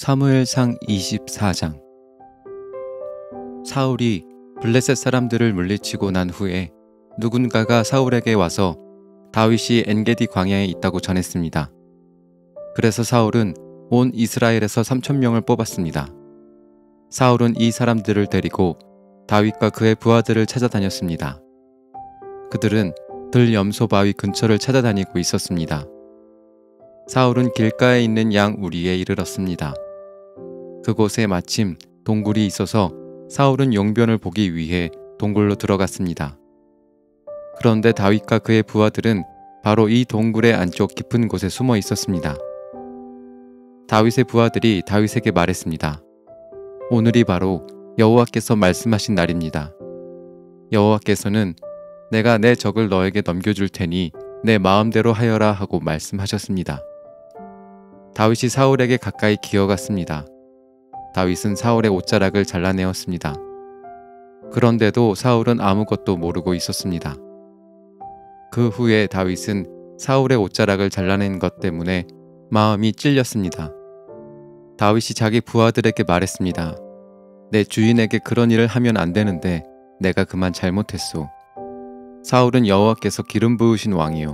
사무엘상 24장. 사울이 블레셋 사람들을 물리치고 난 후에 누군가가 사울에게 와서 다윗이 엔게디 광야에 있다고 전했습니다. 그래서 사울은 온 이스라엘에서 3,000명을 뽑았습니다. 사울은 이 사람들을 데리고 다윗과 그의 부하들을 찾아다녔습니다. 그들은 들염소 바위 근처를 찾아다니고 있었습니다. 사울은 길가에 있는 양 우리에 이르렀습니다. 그곳에 마침 동굴이 있어서 사울은 용변을 보기 위해 동굴로 들어갔습니다. 그런데 다윗과 그의 부하들은 바로 이 동굴의 안쪽 깊은 곳에 숨어 있었습니다. 다윗의 부하들이 다윗에게 말했습니다. 오늘이 바로 여호와께서 말씀하신 날입니다. 여호와께서는 내가 내 적을 너에게 넘겨줄 테니 내 마음대로 하여라 하고 말씀하셨습니다. 다윗이 사울에게 가까이 기어갔습니다. 다윗은 사울의 옷자락을 잘라내었습니다. 그런데도 사울은 아무것도 모르고 있었습니다. 그 후에 다윗은 사울의 옷자락을 잘라낸 것 때문에 마음이 찔렸습니다. 다윗이 자기 부하들에게 말했습니다. 내 주인에게 그런 일을 하면 안 되는데 내가 그만 잘못했소. 사울은 여호와께서 기름 부으신 왕이요.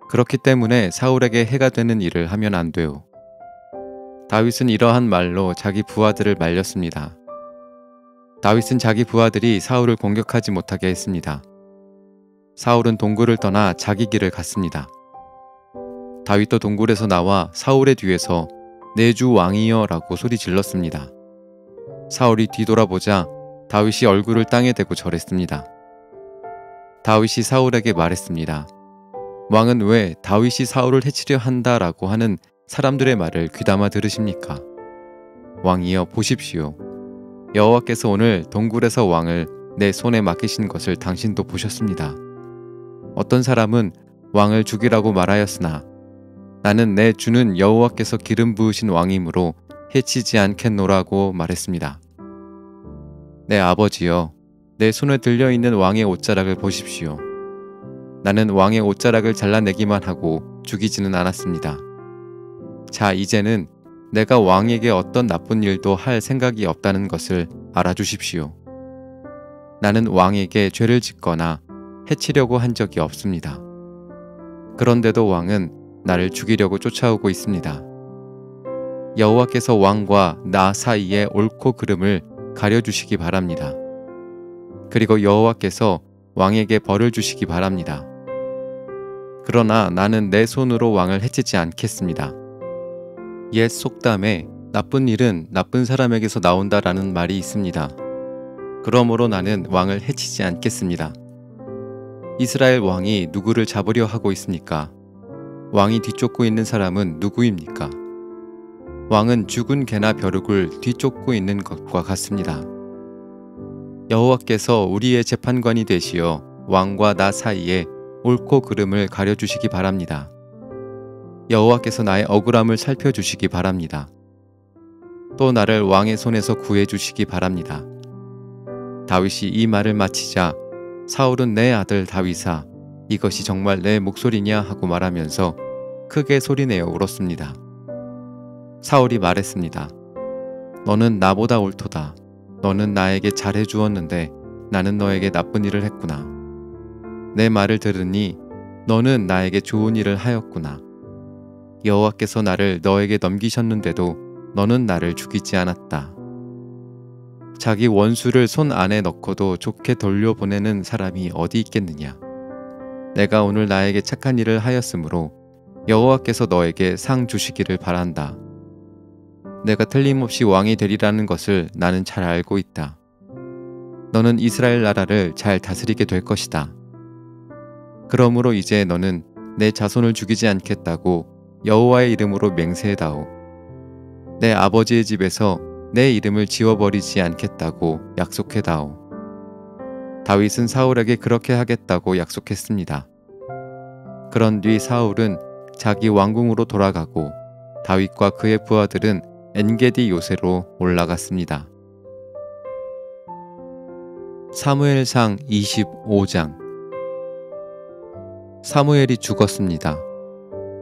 그렇기 때문에 사울에게 해가 되는 일을 하면 안 돼요. 다윗은 이러한 말로 자기 부하들을 말렸습니다. 다윗은 자기 부하들이 사울을 공격하지 못하게 했습니다. 사울은 동굴을 떠나 자기 길을 갔습니다. 다윗도 동굴에서 나와 사울의 뒤에서 내 주 왕이여 라고 소리 질렀습니다. 사울이 뒤돌아보자 다윗이 얼굴을 땅에 대고 절했습니다. 다윗이 사울에게 말했습니다. 왕은 왜 다윗이 사울을 해치려 한다라고 하는 사람들의 말을 귀담아 들으십니까? 왕이여 보십시오. 여호와께서 오늘 동굴에서 왕을 내 손에 맡기신 것을 당신도 보셨습니다. 어떤 사람은 왕을 죽이라고 말하였으나 나는 내 주는 여호와께서 기름 부으신 왕이므로 해치지 않겠노라고 말했습니다. 내 아버지여, 내 손에 들려있는 왕의 옷자락을 보십시오. 나는 왕의 옷자락을 잘라내기만 하고 죽이지는 않았습니다. 자, 이제는 내가 왕에게 어떤 나쁜 일도 할 생각이 없다는 것을 알아주십시오. 나는 왕에게 죄를 짓거나 해치려고 한 적이 없습니다. 그런데도 왕은 나를 죽이려고 쫓아오고 있습니다. 여호와께서 왕과 나 사이의 옳고 그름을 가려주시기 바랍니다. 그리고 여호와께서 왕에게 벌을 주시기 바랍니다. 그러나 나는 내 손으로 왕을 해치지 않겠습니다. 옛 속담에 나쁜 일은 나쁜 사람에게서 나온다라는 말이 있습니다. 그러므로 나는 왕을 해치지 않겠습니다. 이스라엘 왕이 누구를 잡으려 하고 있습니까? 왕이 뒤쫓고 있는 사람은 누구입니까? 왕은 죽은 개나 벼룩을 뒤쫓고 있는 것과 같습니다. 여호와께서 우리의 재판관이 되시어 왕과 나 사이에 옳고 그름을 가려주시기 바랍니다. 여호와께서 나의 억울함을 살펴주시기 바랍니다. 또 나를 왕의 손에서 구해주시기 바랍니다. 다윗이 이 말을 마치자 사울은 내 아들 다윗아, 이것이 정말 내 목소리냐 하고 말하면서 크게 소리내어 울었습니다. 사울이 말했습니다. 너는 나보다 옳도다. 너는 나에게 잘해 주었는데 나는 너에게 나쁜 일을 했구나. 내 말을 들으니 너는 나에게 좋은 일을 하였구나. 여호와께서 나를 너에게 넘기셨는데도 너는 나를 죽이지 않았다. 자기 원수를 손 안에 넣고도 좋게 돌려보내는 사람이 어디 있겠느냐. 내가 오늘 나에게 착한 일을 하였으므로 여호와께서 너에게 상 주시기를 바란다. 내가 틀림없이 왕이 되리라는 것을 나는 잘 알고 있다. 너는 이스라엘 나라를 잘 다스리게 될 것이다. 그러므로 이제 너는 내 자손을 죽이지 않겠다고 여호와의 이름으로 맹세해다오. 내 아버지의 집에서 내 이름을 지워버리지 않겠다고 약속해다오. 다윗은 사울에게 그렇게 하겠다고 약속했습니다. 그런 뒤 사울은 자기 왕궁으로 돌아가고 다윗과 그의 부하들은 엔게디 요새로 올라갔습니다. 사무엘상 25장. 사무엘이 죽었습니다.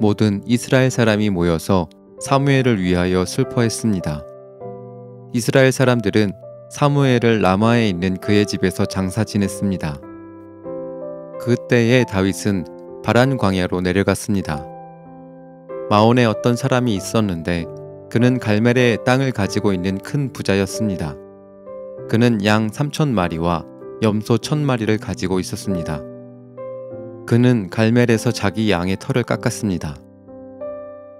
모든 이스라엘 사람이 모여서 사무엘을 위하여 슬퍼했습니다. 이스라엘 사람들은 사무엘을 라마에 있는 그의 집에서 장사 지냈습니다. 그때에 다윗은 바란 광야로 내려갔습니다. 마온에 어떤 사람이 있었는데 그는 갈멜의 땅을 가지고 있는 큰 부자였습니다. 그는 양 3,000마리와 염소 1,000마리를 가지고 있었습니다. 그는 갈멜에서 자기 양의 털을 깎았습니다.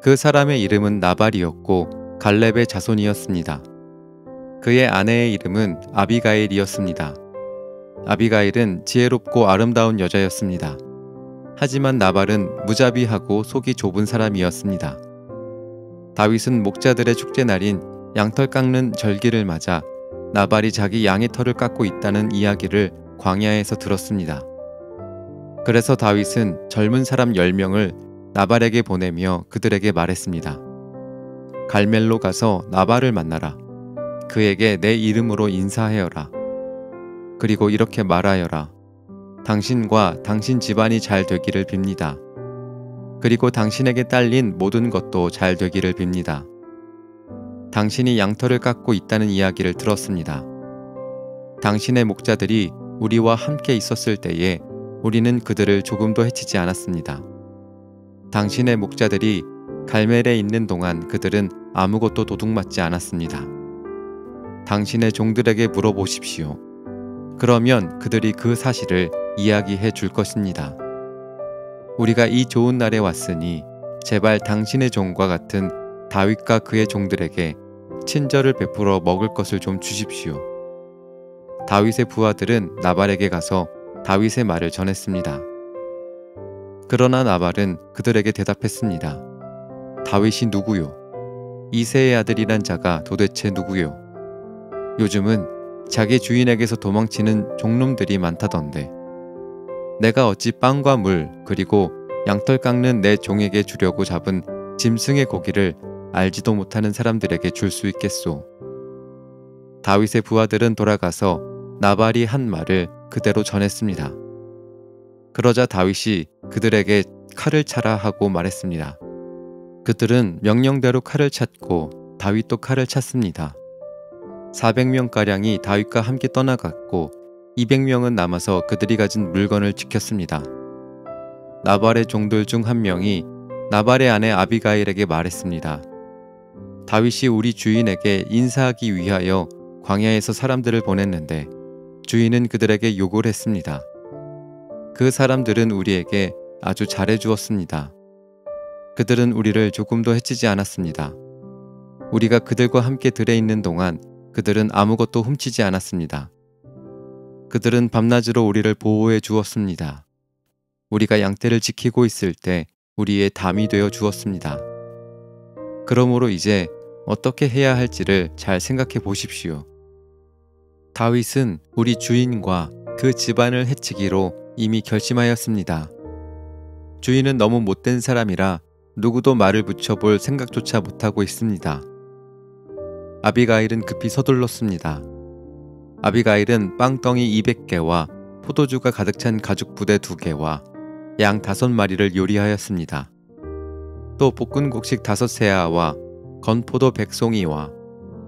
그 사람의 이름은 나발이었고 갈렙의 자손이었습니다. 그의 아내의 이름은 아비가일이었습니다. 아비가일은 지혜롭고 아름다운 여자였습니다. 하지만 나발은 무자비하고 속이 좁은 사람이었습니다. 다윗은 목자들의 축제날인 양털 깎는 절기를 맞아 나발이 자기 양의 털을 깎고 있다는 이야기를 광야에서 들었습니다. 그래서 다윗은 젊은 사람 10명을 나발에게 보내며 그들에게 말했습니다. 갈멜로 가서 나발을 만나라. 그에게 내 이름으로 인사하여라. 그리고 이렇게 말하여라. 당신과 당신 집안이 잘 되기를 빕니다. 그리고 당신에게 딸린 모든 것도 잘 되기를 빕니다. 당신이 양털을 깎고 있다는 이야기를 들었습니다. 당신의 목자들이 우리와 함께 있었을 때에 우리는 그들을 조금도 해치지 않았습니다. 당신의 목자들이 갈멜에 있는 동안 그들은 아무것도 도둑맞지 않았습니다. 당신의 종들에게 물어보십시오. 그러면 그들이 그 사실을 이야기해 줄 것입니다. 우리가 이 좋은 날에 왔으니 제발 당신의 종과 같은 다윗과 그의 종들에게 친절을 베풀어 먹을 것을 좀 주십시오. 다윗의 부하들은 나발에게 가서 다윗의 말을 전했습니다. 그러나 나발은 그들에게 대답했습니다. 다윗이 누구요? 이새의 아들이란 자가 도대체 누구요? 요즘은 자기 주인에게서 도망치는 종놈들이 많다던데 내가 어찌 빵과 물 그리고 양털 깎는 내 종에게 주려고 잡은 짐승의 고기를 알지도 못하는 사람들에게 줄 수 있겠소. 다윗의 부하들은 돌아가서 나발이 한 말을 그대로 전했습니다. 그러자 다윗이 그들에게 칼을 차라 하고 말했습니다. 그들은 명령대로 칼을 찼고 다윗도 칼을 찼습니다. 400명가량이 다윗과 함께 떠나갔고 200명은 남아서 그들이 가진 물건을 지켰습니다. 나발의 종들 중 한 명이 나발의 아내 아비가일에게 말했습니다. 다윗이 우리 주인에게 인사하기 위하여 광야에서 사람들을 보냈는데 주인은 그들에게 욕을 했습니다. 그 사람들은 우리에게 아주 잘해 주었습니다. 그들은 우리를 조금도 해치지 않았습니다. 우리가 그들과 함께 들에 있는 동안 그들은 아무것도 훔치지 않았습니다. 그들은 밤낮으로 우리를 보호해 주었습니다. 우리가 양떼를 지키고 있을 때 우리의 담이 되어 주었습니다. 그러므로 이제 어떻게 해야 할지를 잘 생각해 보십시오. 다윗은 우리 주인과 그 집안을 해치기로 이미 결심하였습니다. 주인은 너무 못된 사람이라 누구도 말을 붙여볼 생각조차 못하고 있습니다. 아비가일은 급히 서둘렀습니다. 아비가일은 빵덩이 200개와 포도주가 가득 찬 가죽 부대 2개와 양 5마리를 요리하였습니다. 또 볶은 곡식 5세아와 건포도 100송이와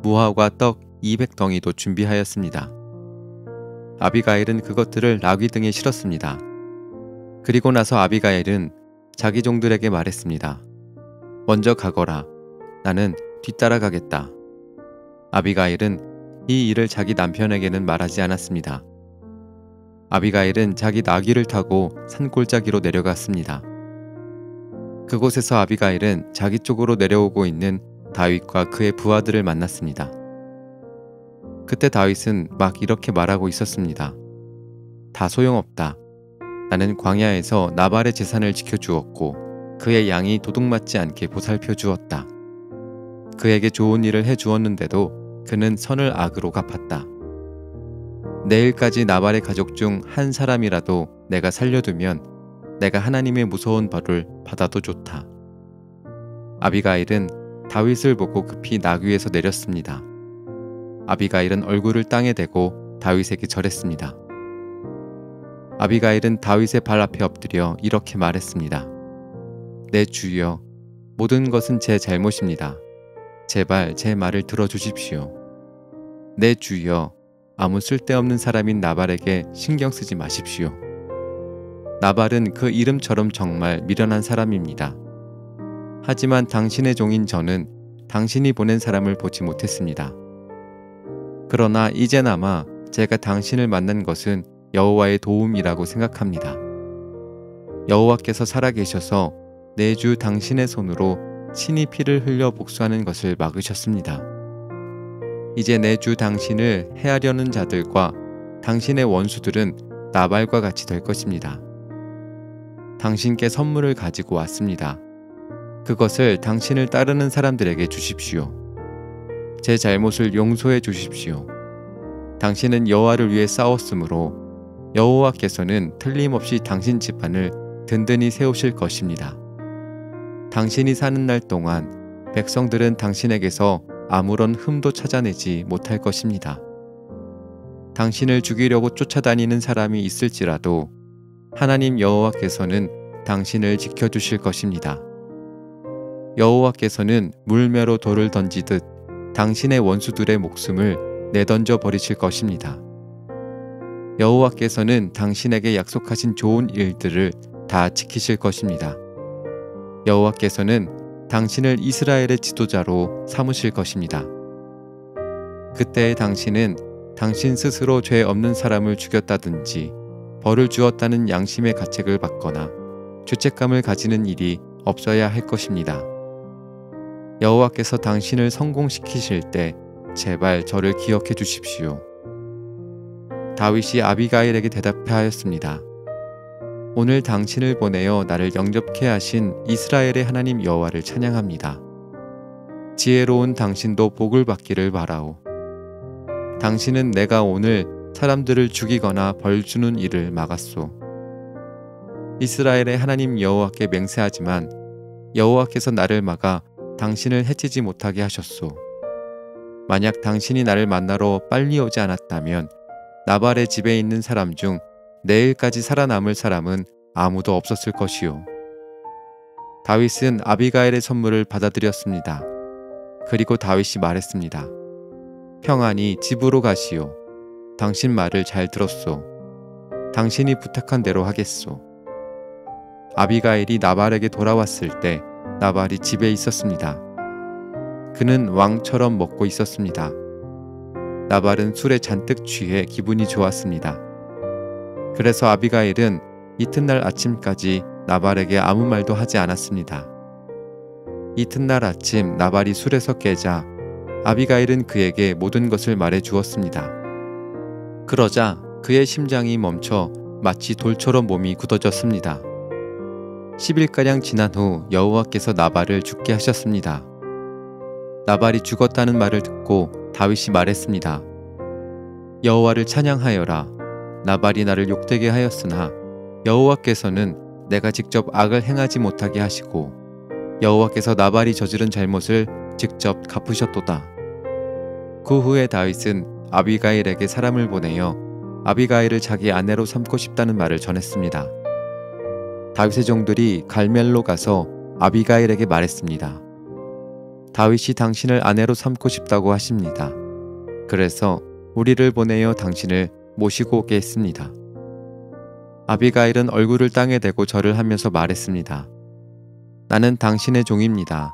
무화과 떡 200덩이도 준비하였습니다. 아비가일은 그것들을 나귀 등에 실었습니다. 그리고 나서 아비가일은 자기 종들에게 말했습니다. 먼저 가거라. 나는 뒤따라가겠다. 아비가일은 이 일을 자기 남편에게는 말하지 않았습니다. 아비가일은 자기 나귀를 타고 산골짜기로 내려갔습니다. 그곳에서 아비가일은 자기 쪽으로 내려오고 있는 다윗과 그의 부하들을 만났습니다. 그때 다윗은 막 이렇게 말하고 있었습니다. 다 소용없다. 나는 광야에서 나발의 재산을 지켜주었고 그의 양이 도둑맞지 않게 보살펴 주었다. 그에게 좋은 일을 해주었는데도 그는 선을 악으로 갚았다. 내일까지 나발의 가족 중 한 사람이라도 내가 살려두면 내가 하나님의 무서운 벌을 받아도 좋다. 아비가일은 다윗을 보고 급히 나귀에서 내렸습니다. 아비가일은 얼굴을 땅에 대고 다윗에게 절했습니다. 아비가일은 다윗의 발 앞에 엎드려 이렇게 말했습니다. 내 주여, 모든 것은 제 잘못입니다. 제발 제 말을 들어주십시오. 내 주여, 아무 쓸데없는 사람인 나발에게 신경 쓰지 마십시오. 나발은 그 이름처럼 정말 미련한 사람입니다. 하지만 당신의 종인 저는 당신이 보낸 사람을 보지 못했습니다. 그러나 이제나마 제가 당신을 만난 것은 여호와의 도움이라고 생각합니다. 여호와께서 살아계셔서 내 주 당신의 손으로 친히 피를 흘려 복수하는 것을 막으셨습니다. 이제 내 주 당신을 해하려는 자들과 당신의 원수들은 나발과 같이 될 것입니다. 당신께 선물을 가지고 왔습니다. 그것을 당신을 따르는 사람들에게 주십시오. 제 잘못을 용서해 주십시오. 당신은 여호와를 위해 싸웠으므로 여호와께서는 틀림없이 당신 집안을 든든히 세우실 것입니다. 당신이 사는 날 동안 백성들은 당신에게서 아무런 흠도 찾아내지 못할 것입니다. 당신을 죽이려고 쫓아다니는 사람이 있을지라도 하나님 여호와께서는 당신을 지켜주실 것입니다. 여호와께서는 물매로 돌을 던지듯 당신의 원수들의 목숨을 내던져 버리실 것입니다. 여호와께서는 당신에게 약속하신 좋은 일들을 다 지키실 것입니다. 여호와께서는 당신을 이스라엘의 지도자로 삼으실 것입니다. 그때 당신은 당신 스스로 죄 없는 사람을 죽였다든지 벌을 주었다는 양심의 가책을 받거나 죄책감을 가지는 일이 없어야 할 것입니다. 여호와께서 당신을 성공시키실 때 제발 저를 기억해 주십시오. 다윗이 아비가일에게 대답하였습니다. 오늘 당신을 보내어 나를 영접케 하신 이스라엘의 하나님 여호와를 찬양합니다. 지혜로운 당신도 복을 받기를 바라오. 당신은 내가 오늘 사람들을 죽이거나 벌 주는 일을 막았소. 이스라엘의 하나님 여호와께 맹세하지만 여호와께서 나를 막아 당신을 해치지 못하게 하셨소. 만약 당신이 나를 만나러 빨리 오지 않았다면 나발의 집에 있는 사람 중 내일까지 살아남을 사람은 아무도 없었을 것이요. 다윗은 아비가일의 선물을 받아들였습니다. 그리고 다윗이 말했습니다. 평안히 집으로 가시오. 당신 말을 잘 들었소. 당신이 부탁한 대로 하겠소. 아비가일이 나발에게 돌아왔을 때 나발이 집에 있었습니다. 그는 왕처럼 먹고 있었습니다. 나발은 술에 잔뜩 취해 기분이 좋았습니다. 그래서 아비가일은 이튿날 아침까지 나발에게 아무 말도 하지 않았습니다. 이튿날 아침 나발이 술에서 깨자 아비가일은 그에게 모든 것을 말해 주었습니다. 그러자 그의 심장이 멈춰 마치 돌처럼 몸이 굳어졌습니다. 10일가량 지난 후 여호와께서 나발을 죽게 하셨습니다. 나발이 죽었다는 말을 듣고 다윗이 말했습니다. 여호와를 찬양하여라. 나발이 나를 욕되게 하였으나 여호와께서는 내가 직접 악을 행하지 못하게 하시고 여호와께서 나발이 저지른 잘못을 직접 갚으셨도다. 그 후에 다윗은 아비가일에게 사람을 보내어 아비가일을 자기 아내로 삼고 싶다는 말을 전했습니다. 다윗의 종들이 갈멜로 가서 아비가일에게 말했습니다. 다윗이 당신을 아내로 삼고 싶다고 하십니다. 그래서 우리를 보내어 당신을 모시고 오게 했습니다. 아비가일은 얼굴을 땅에 대고 절을 하면서 말했습니다. 나는 당신의 종입니다.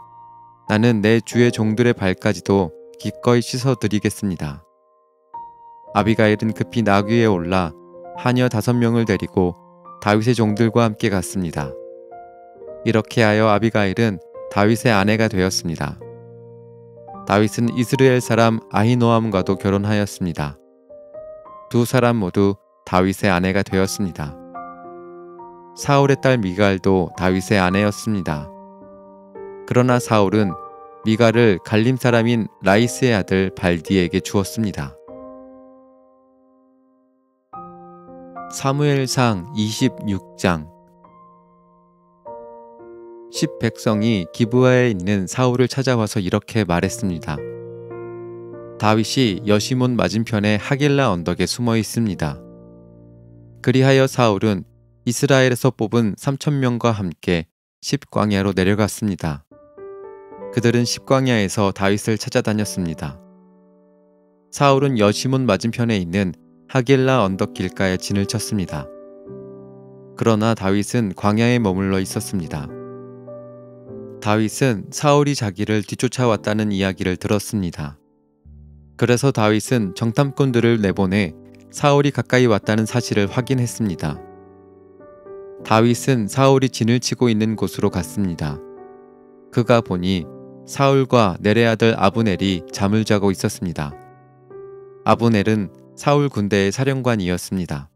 나는 내 주의 종들의 발까지도 기꺼이 씻어드리겠습니다. 아비가일은 급히 나귀에 올라 하녀 5명을 데리고 다윗의 종들과 함께 갔습니다. 이렇게 하여 아비가일은 다윗의 아내가 되었습니다. 다윗은 이스라엘 사람 아히노암과도 결혼하였습니다. 두 사람 모두 다윗의 아내가 되었습니다. 사울의 딸 미갈도 다윗의 아내였습니다. 그러나 사울은 미갈을 갈림 사람인 라이스의 아들 발디에게 주었습니다. 사무엘상 26장 10백성이 기브아에 있는 사울을 찾아와서 이렇게 말했습니다. 다윗이 여시몬 맞은편의 하길라 언덕에 숨어 있습니다. 그리하여 사울은 이스라엘에서 뽑은 3,000명과 함께 십광야로 내려갔습니다. 그들은 십광야에서 다윗을 찾아다녔습니다. 사울은 여시몬 맞은편에 있는 하길라 언덕 길가에 진을 쳤습니다. 그러나 다윗은 광야에 머물러 있었습니다. 다윗은 사울이 자기를 뒤쫓아왔다는 이야기를 들었습니다. 그래서 다윗은 정탐꾼들을 내보내 사울이 가까이 왔다는 사실을 확인했습니다. 다윗은 사울이 진을 치고 있는 곳으로 갔습니다. 그가 보니 사울과 넬의 아들 아브넬이 잠을 자고 있었습니다. 아브넬은 사울 군대의 사령관이었습니다.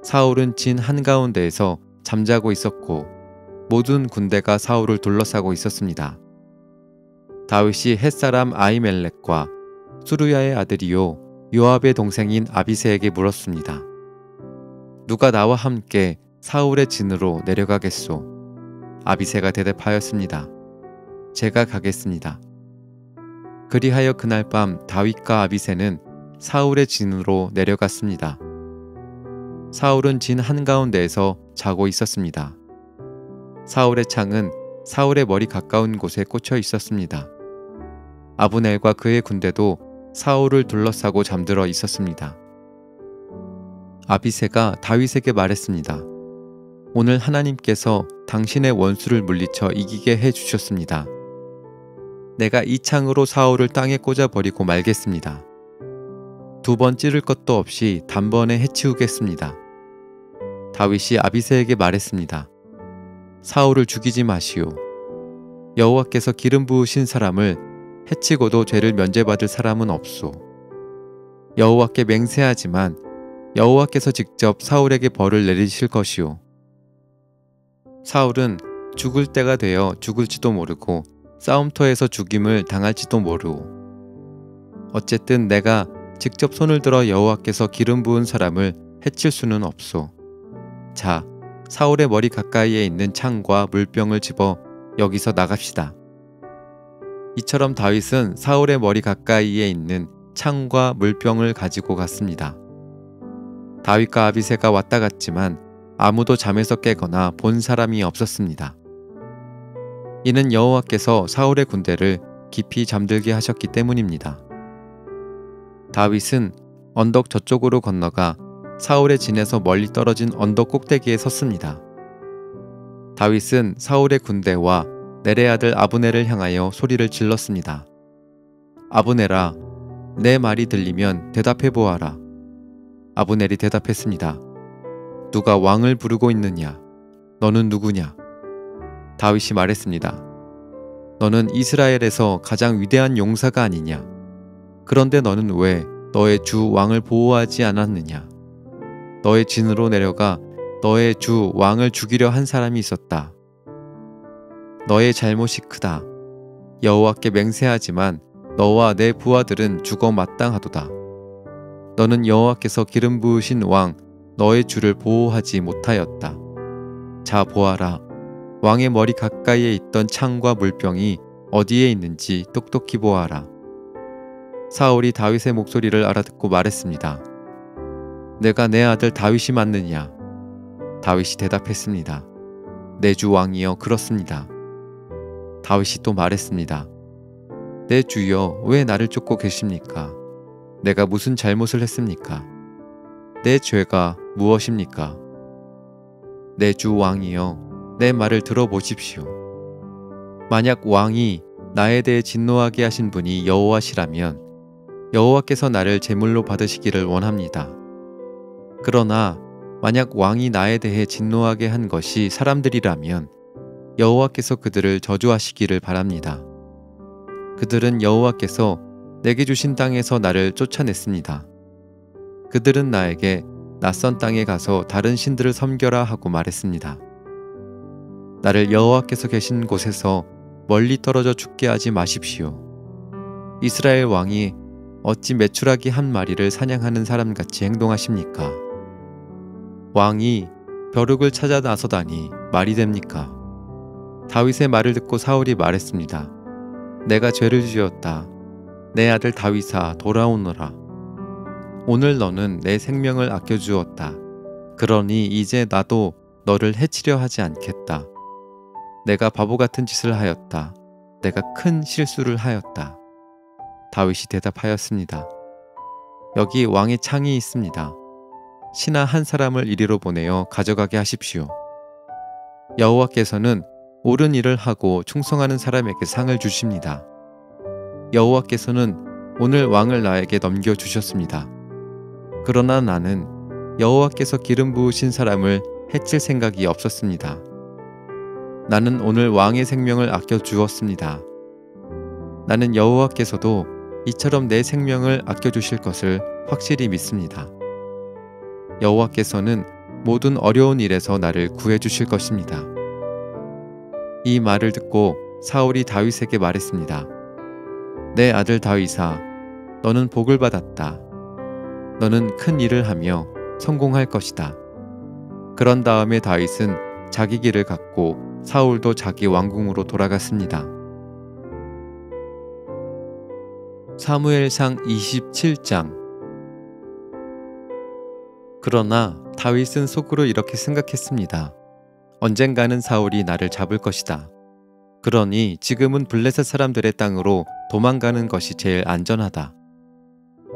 사울은 진 한가운데에서 잠자고 있었고 모든 군대가 사울을 둘러싸고 있었습니다. 다윗이 햇사람 아히멜렉과 수루야의 아들이요 요압의 동생인 아비새에게 물었습니다. 누가 나와 함께 사울의 진으로 내려가겠소? 아비새가 대답하였습니다. 제가 가겠습니다. 그리하여 그날 밤 다윗과 아비새는 사울의 진으로 내려갔습니다. 사울은 진 한가운데에서 자고 있었습니다. 사울의 창은 사울의 머리 가까운 곳에 꽂혀 있었습니다. 아브넬과 그의 군대도 사울을 둘러싸고 잠들어 있었습니다. 아비새가 다윗에게 말했습니다. 오늘 하나님께서 당신의 원수를 물리쳐 이기게 해주셨습니다. 내가 이 창으로 사울을 땅에 꽂아버리고 말겠습니다. 2번 찌를 것도 없이 단번에 해치우겠습니다. 다윗이 아비새에게 말했습니다. 사울을 죽이지 마시오. 여호와께서 기름 부으신 사람을 해치고도 죄를 면제받을 사람은 없소. 여호와께 맹세하지만 여호와께서 직접 사울에게 벌을 내리실 것이오. 사울은 죽을 때가 되어 죽을지도 모르고 싸움터에서 죽임을 당할지도 모르오. 어쨌든 내가 직접 손을 들어 여호와께서 기름 부은 사람을 해칠 수는 없소. 자, 사울의 머리 가까이에 있는 창과 물병을 집어 여기서 나갑시다. 이처럼 다윗은 사울의 머리 가까이에 있는 창과 물병을 가지고 갔습니다. 다윗과 아비새가 왔다 갔지만 아무도 잠에서 깨거나 본 사람이 없었습니다. 이는 여호와께서 사울의 군대를 깊이 잠들게 하셨기 때문입니다. 다윗은 언덕 저쪽으로 건너가 사울의 진에서 멀리 떨어진 언덕 꼭대기에 섰습니다. 다윗은 사울의 군대와 넬의 아들 아브넬을 향하여 소리를 질렀습니다. 아브넬아, 내 말이 들리면 대답해 보아라. 아브넬이 대답했습니다. 누가 왕을 부르고 있느냐? 너는 누구냐? 다윗이 말했습니다. 너는 이스라엘에서 가장 위대한 용사가 아니냐? 그런데 너는 왜 너의 주 왕을 보호하지 않았느냐? 너의 진으로 내려가 너의 주 왕을 죽이려 한 사람이 있었다. 너의 잘못이 크다. 여호와께 맹세하지만 너와 내 부하들은 죽어 마땅하도다. 너는 여호와께서 기름 부으신 왕 너의 주를 보호하지 못하였다. 자 보아라. 왕의 머리 가까이에 있던 창과 물병이 어디에 있는지 똑똑히 보아라. 사울이 다윗의 목소리를 알아듣고 말했습니다. 내가 내 아들 다윗이 맞느냐? 다윗이 대답했습니다. 내 주 왕이여 그렇습니다. 다윗이 또 말했습니다. 내 주여 왜 나를 쫓고 계십니까? 내가 무슨 잘못을 했습니까? 내 죄가 무엇입니까? 내 주 왕이여 내 말을 들어보십시오. 만약 왕이 나에 대해 진노하게 하신 분이 여호와시라면 여호와께서 나를 제물로 받으시기를 원합니다. 그러나 만약 왕이 나에 대해 진노하게 한 것이 사람들이라면 여호와께서 그들을 저주하시기를 바랍니다. 그들은 여호와께서 내게 주신 땅에서 나를 쫓아냈습니다. 그들은 나에게 낯선 땅에 가서 다른 신들을 섬겨라 하고 말했습니다. 나를 여호와께서 계신 곳에서 멀리 떨어져 죽게 하지 마십시오. 이스라엘 왕이 어찌 메추라기 한 마리를 사냥하는 사람같이 행동하십니까? 왕이 벼룩을 찾아 나서다니 말이 됩니까? 다윗의 말을 듣고 사울이 말했습니다. 내가 죄를 지었다. 내 아들 다윗아 돌아오너라. 오늘 너는 내 생명을 아껴주었다. 그러니 이제 나도 너를 해치려 하지 않겠다. 내가 바보 같은 짓을 하였다. 내가 큰 실수를 하였다. 다윗이 대답하였습니다. 여기 왕의 창이 있습니다. 신하 한 사람을 이리로 보내어 가져가게 하십시오. 여호와께서는 옳은 일을 하고 충성하는 사람에게 상을 주십니다. 여호와께서는 오늘 왕을 나에게 넘겨주셨습니다. 그러나 나는 여호와께서 기름 부으신 사람을 해칠 생각이 없었습니다. 나는 오늘 왕의 생명을 아껴 주었습니다. 나는 여호와께서도 이처럼 내 생명을 아껴 주실 것을 확실히 믿습니다. 여호와께서는 모든 어려운 일에서 나를 구해 주실 것입니다. 이 말을 듣고 사울이 다윗에게 말했습니다. 내 아들 다윗아, 너는 복을 받았다. 너는 큰 일을 하며 성공할 것이다. 그런 다음에 다윗은 자기 길을 갔고 사울도 자기 왕궁으로 돌아갔습니다. 사무엘상 27장. 그러나 다윗은 속으로 이렇게 생각했습니다. 언젠가는 사울이 나를 잡을 것이다. 그러니 지금은 블레셋 사람들의 땅으로 도망가는 것이 제일 안전하다.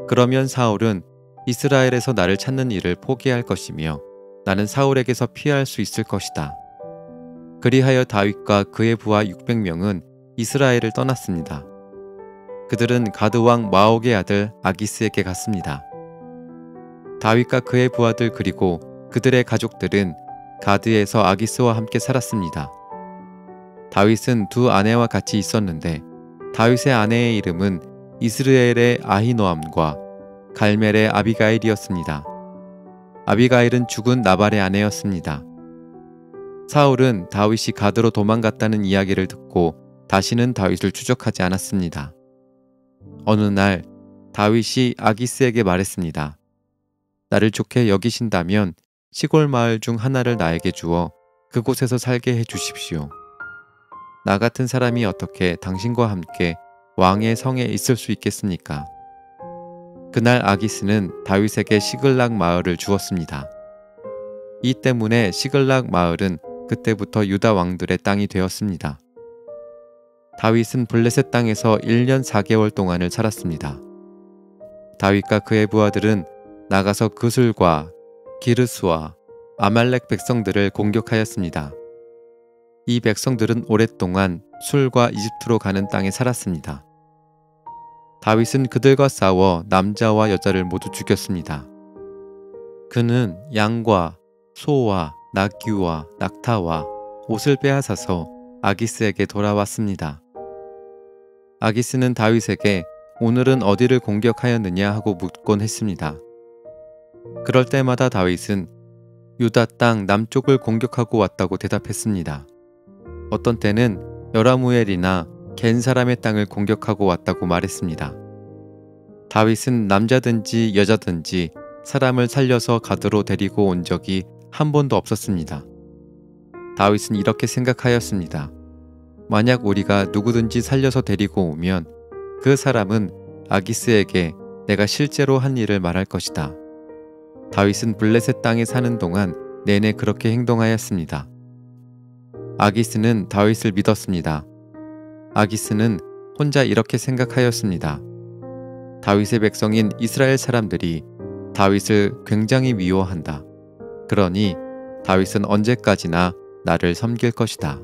그러면 사울은 이스라엘에서 나를 찾는 일을 포기할 것이며 나는 사울에게서 피할 수 있을 것이다. 그리하여 다윗과 그의 부하 600명은 이스라엘을 떠났습니다. 그들은 가드 왕 마옥의 아들 아기스에게 갔습니다. 다윗과 그의 부하들 그리고 그들의 가족들은 가드에서 아기스와 함께 살았습니다. 다윗은 두 아내와 같이 있었는데 다윗의 아내의 이름은 이스르엘의 아히노암과 갈멜의 아비가일이었습니다. 아비가일은 죽은 나발의 아내였습니다. 사울은 다윗이 가드로 도망갔다는 이야기를 듣고 다시는 다윗을 추적하지 않았습니다. 어느 날 다윗이 아기스에게 말했습니다. 나를 좋게 여기신다면 시골 마을 중 하나를 나에게 주어 그곳에서 살게 해 주십시오. 나 같은 사람이 어떻게 당신과 함께 왕의 성에 있을 수 있겠습니까? 그날 아기스는 다윗에게 시글락 마을을 주었습니다. 이 때문에 시글락 마을은 그때부터 유다 왕들의 땅이 되었습니다. 다윗은 블레셋 땅에서 1년 4개월 동안을 살았습니다. 다윗과 그의 부하들은 나가서 그술과 기르스와 아말렉 백성들을 공격하였습니다. 이 백성들은 오랫동안 술과 이집트로 가는 땅에 살았습니다. 다윗은 그들과 싸워 남자와 여자를 모두 죽였습니다. 그는 양과 소와 나귀와 낙타와 옷을 빼앗아서 아기스에게 돌아왔습니다. 아기스는 다윗에게 오늘은 어디를 공격하였느냐 하고 묻곤 했습니다. 그럴 때마다 다윗은 유다 땅 남쪽을 공격하고 왔다고 대답했습니다. 어떤 때는 여라무엘이나 겐 사람의 땅을 공격하고 왔다고 말했습니다. 다윗은 남자든지 여자든지 사람을 살려서 가드로 데리고 온 적이 한 번도 없었습니다. 다윗은 이렇게 생각하였습니다. 만약 우리가 누구든지 살려서 데리고 오면 그 사람은 아기스에게 내가 실제로 한 일을 말할 것이다. 다윗은 블레셋 땅에 사는 동안 내내 그렇게 행동하였습니다. 아기스는 다윗을 믿었습니다. 아기스는 혼자 이렇게 생각하였습니다. 다윗의 백성인 이스라엘 사람들이 다윗을 굉장히 미워한다. 그러니 다윗은 언제까지나 나를 섬길 것이다.